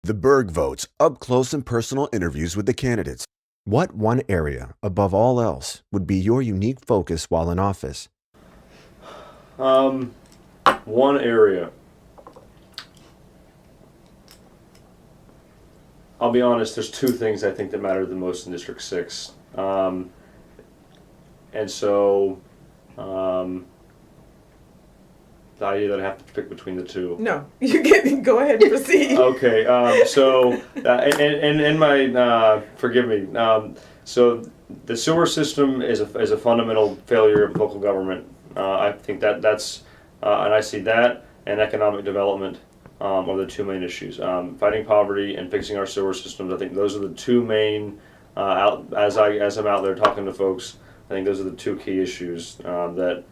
The Burg votes, up close and personal interviews with the candidates. What one area, above all else, would be your unique focus while in office? One area. I'll be honest, there's two things I think that matter the most in District 6. And so, the idea that I have to pick between the two. No, you can go ahead and proceed. Okay, and my, forgive me, so the sewer system is a fundamental failure of local government. I think that's, and I see that and economic development are the two main issues. Fighting poverty and fixing our sewer systems, I think those are the two main, as I'm out there talking to folks, I think those are the two key issues that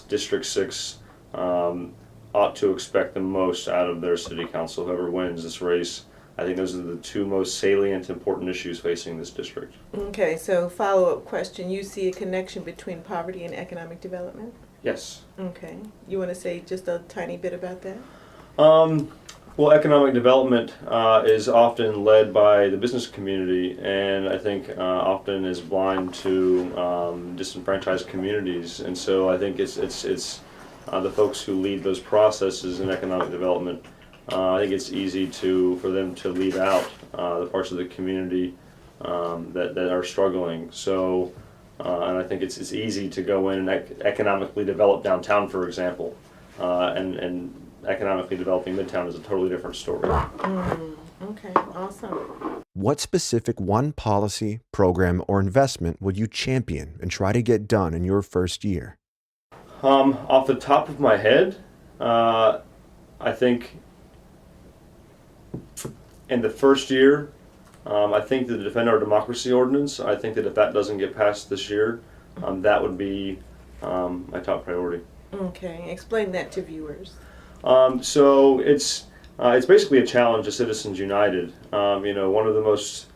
District 6 ought to expect the most out of their city council, whoever wins this race. I think those are the two most salient, important issues facing this district. Okay, so follow-up question. You see a connection between poverty and economic development? Yes. Okay. You want to say just a tiny bit about that? Well, economic development is often led by the business community, and I think often is blind to disenfranchised communities. And so I think it's the folks who lead those processes in economic development. I think it's easy for them to leave out the parts of the community that are struggling. So, and I think it's easy to go in and economically develop downtown, for example, and economically developing Midtown is a totally different story. Okay, awesome. What specific one policy, program, or investment would you champion and try to get done in your first year? Off the top of my head, I think in the first year, I think the Defend Our Democracy Ordinance, I think that if that doesn't get passed this year, that would be my top priority. Okay, explain that to viewers. So it's basically a challenge to Citizens United. One of the most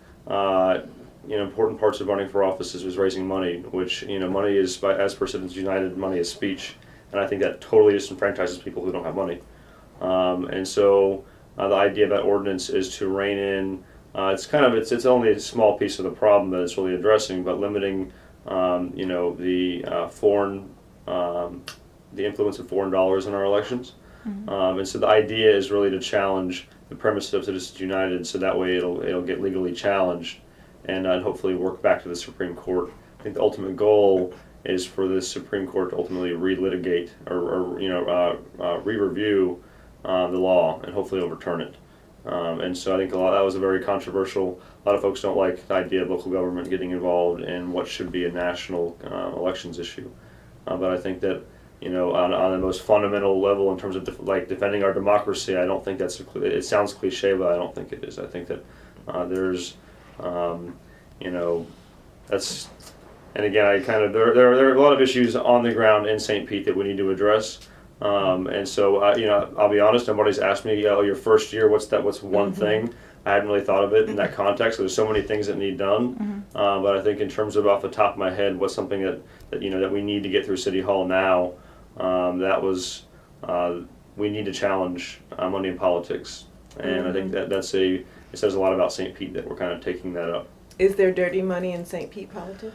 important parts of running for office is raising money, which money is, as per Citizens United, money is speech, and I think that totally disenfranchises people who don't have money. And so the idea of that ordinance is to rein in. It's only a small piece of the problem that it's really addressing, but limiting the influence of foreign dollars in our elections. And so the idea is really to challenge the premise of Citizens United, so that way it'll get legally challenged, and hopefully work back to the Supreme Court. I think the ultimate goal is for the Supreme Court to ultimately relitigate or re-review the law and hopefully overturn it. And so I think that was a very controversial. A lot of folks don't like the idea of local government getting involved in what should be a national elections issue. But I think that on the most fundamental level, in terms of defending our democracy, I don't think it sounds cliche, but I don't think it is. I think that there's, that's, and again, there are a lot of issues on the ground in St. Pete that we need to address. And so, I'll be honest, nobody's asked me, your first year, what's one thing? I hadn't really thought of it in that context. There's so many things that need done. But I think in terms of off the top of my head, what's something that we need to get through City Hall now, we need to challenge money in politics. And I think it says a lot about St. Pete that we're kind of taking that up. Is there dirty money in St. Pete politics?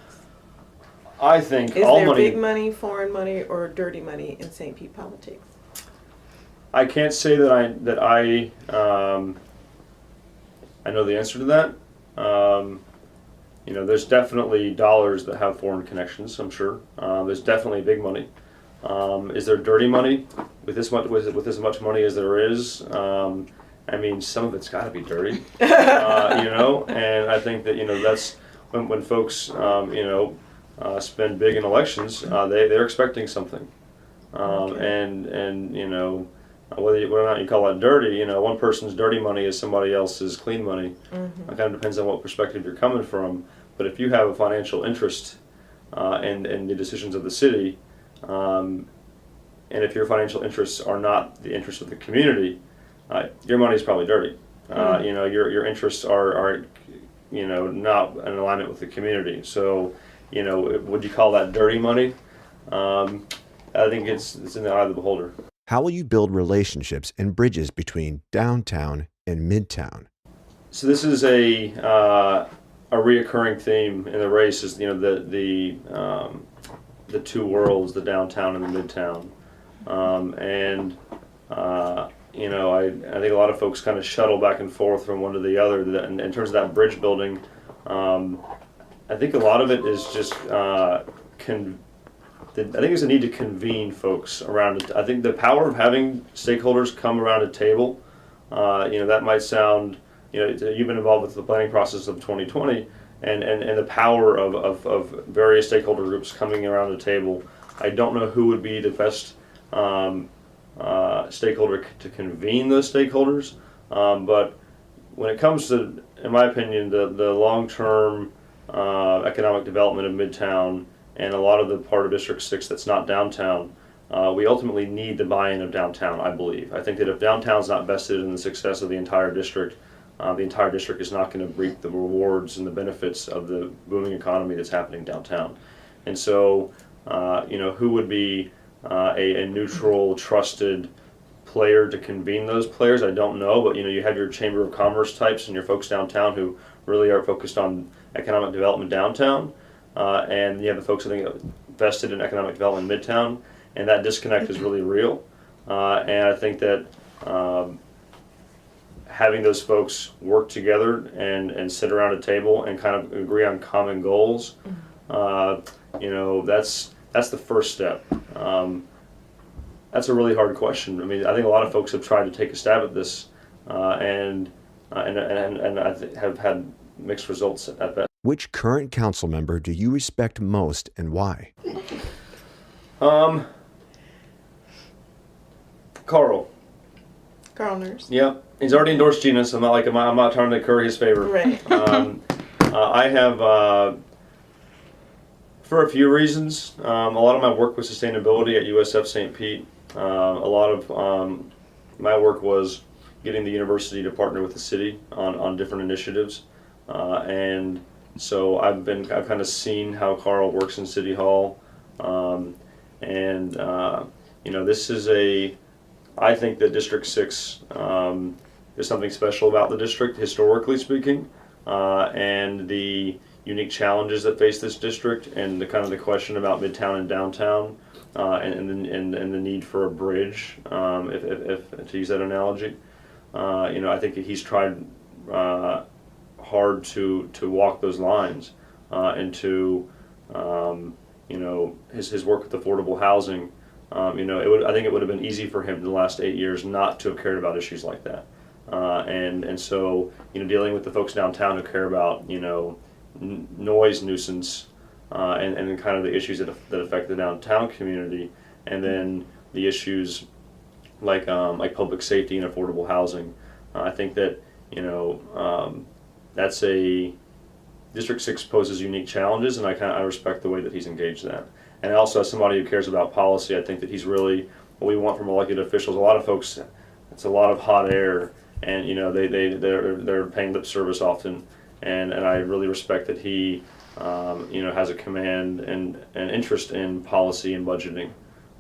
I think Is all there money. big money, foreign money, or dirty money in St. Pete politics? I can't say that I know the answer to that. There's definitely dollars that have foreign connections, I'm sure. There's definitely big money. Is there dirty money with this much money as there is? Some of it's got to be dirty, And I think that that's when folks spend big in elections, they're expecting something, and whether or not you call that dirty, one person's dirty money is somebody else's clean money. It kind of depends on what perspective you're coming from. But if you have a financial interest in the decisions of the city, and if your financial interests are not the interests of the community, your money is probably dirty. Your interests are not in alignment with the community. So, would you call that dirty money? I think it's in the eye of the beholder. How will you build relationships and bridges between downtown in Midtown. So this is a reoccurring theme in the race is the two worlds, the downtown and the midtown, I think a lot of folks kind of shuttle back and forth from one to the other. And in terms of that bridge building, I think a lot of it is just I think there's a need to convene folks around it. I think the power of having stakeholders come around a table, that might sound, you've been involved with the planning process of 2020, and the power of various stakeholder groups coming around a table. I don't know who would be the best stakeholder to convene those stakeholders, but when it comes to, in my opinion, the long-term economic development of Midtown and a lot of the part of District 6 that's not downtown, we ultimately need the buy-in of downtown, I believe. I think that if downtown's not vested in the success of the entire district is not going to reap the rewards and the benefits of the booming economy that's happening downtown. And so, who would be a neutral, trusted player to convene those players? I don't know, but you have your Chamber of Commerce types and your folks downtown who really are focused on economic development downtown, and you have the folks I think vested in economic development in Midtown, and that disconnect is really real. And I think that having those folks work together and sit around a table and kind of agree on common goals, that's the first step. That's a really hard question. I mean, I think a lot of folks have tried to take a stab at this, and have had mixed results at best. Which current council member do you respect most and why? Carl. Carl Nurse. Yeah, he's already endorsed Gina, so I'm not trying to curry his favor. Right. I have, for a few reasons, a lot of my work with sustainability at USF St. Pete. A lot of my work was getting the university to partner with the city on different initiatives, and so I've kind of seen how Carl works in City Hall, this is I think that District 6 is something special about the district, historically speaking, and the unique challenges that face this district, and the question about Midtown and downtown, and the need for a bridge, if to use that analogy. I think he's tried hard to walk those lines, and to his work with affordable housing. I think it would have been easy for him in the last 8 years not to have cared about issues like that, and so dealing with the folks downtown who care about noise nuisance, and kind of the issues that affect the downtown community, and then the issues like public safety and affordable housing. I think that that's District 6 poses unique challenges, and I respect the way that he's engaged that. And also, as somebody who cares about policy, I think that he's really what we want from elected officials. A lot of folks, it's a lot of hot air, and they're paying lip service often, and I really respect that he has a command and interest in policy and budgeting,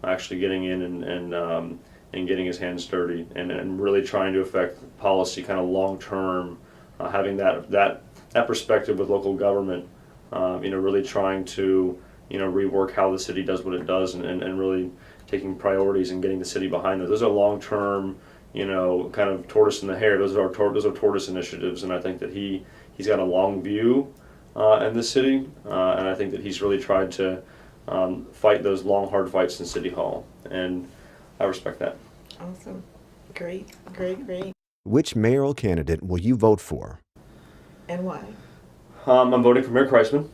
actually getting in and getting his hands dirty, and really trying to affect policy kind of long term, having that perspective with local government, really trying to rework how the city does what it does, and really taking priorities and getting the city behind those. Those are long term, kind of tortoise in the hare. Those are tortoise initiatives, and I think that he's got a long view in the city, and I think that he's really tried to fight those long, hard fights in City Hall, and I respect that. Awesome. Great. Which mayoral candidate will you vote for? And why? I'm voting for Mayor Kreisman.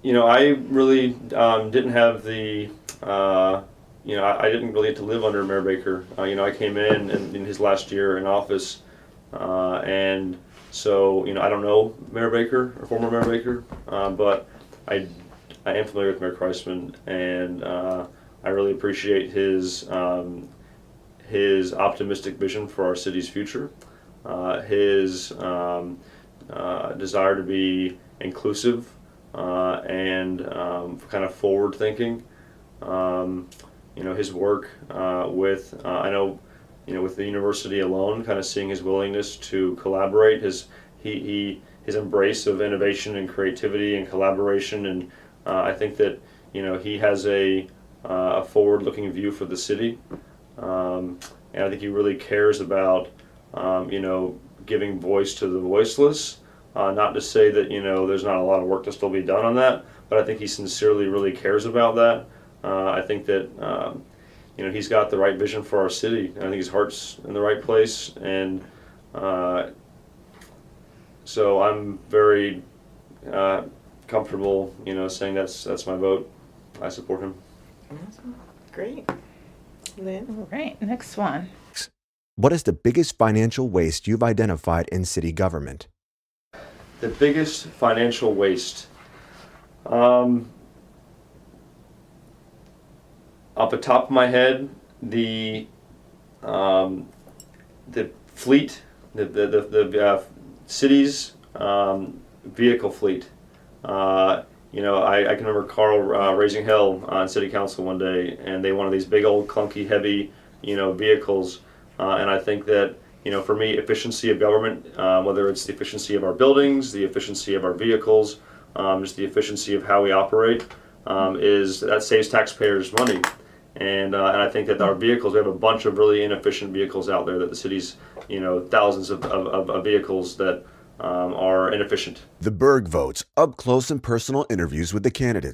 I really didn't have the, I didn't really get to live under Mayor Baker. I came in his last year in office, and so, I don't know Mayor Baker, or former Mayor Baker, but I am familiar with Mayor Kreisman, and I really appreciate his optimistic vision for our city's future, his desire to be inclusive, and kind of forward thinking. His work with, I know with the university alone, kind of seeing his willingness to collaborate, his embrace of innovation and creativity and collaboration, and I think that he has a forward-looking view for the city, and I think he really cares about giving voice to the voiceless. Not to say that there's not a lot of work to still be done on that, but I think he sincerely really cares about that. I think that he's got the right vision for our city. I think his heart's in the right place, and so I'm very comfortable, saying that's my vote. I support him. Awesome. Great. Lynn? All right, next one. What is the biggest financial waste you've identified in city government? The biggest financial waste. Off the top of my head, the fleet, the city's vehicle fleet. I can remember Carl raising hell on city council one day, and they wanted these big old clunky heavy vehicles, and I think that for me, efficiency of government, whether it's the efficiency of our buildings, the efficiency of our vehicles, just the efficiency of how we operate, is that saves taxpayers money. And I think that our vehicles, we have a bunch of really inefficient vehicles out there that the city's, thousands of vehicles that are inefficient. The Burg votes, up close and personal interviews with the candidates.